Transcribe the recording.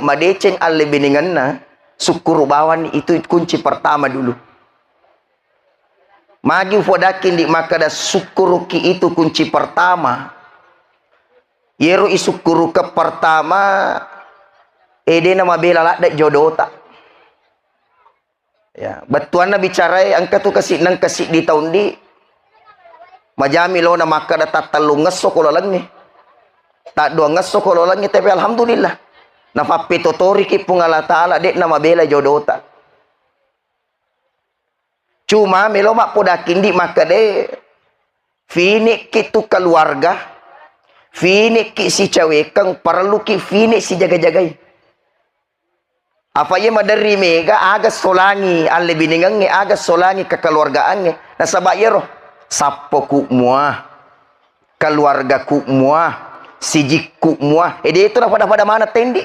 madeceng alle beninganna syukur bawan itu kunci pertama dulu. Magi fodakin di makada syukur ki itu kunci pertama. Yero isukuru ke pertama ede nama bela lak dak jodoh tak. Ya, batuan na bicarai angka tu kasih nang kasih di tahun di majami lo na makada tatalung ngeso kololang ni. Tak dua ngeso kololang ni tapi alhamdulillah. Na papitotori ki pungala taala dek nama bela jodoh tak. Cuma melo mak podakin di makade finik kitu keluarga, finik ki si cewekang perlu ki finik si jaga-jagai. Apa ye madari mega aga solangi alle biningange aga solangi kekeluargaange. Na sabak yero sappo ku muah, keluarga ku muah, sijik ku muah. Ede itu pada mana tendi?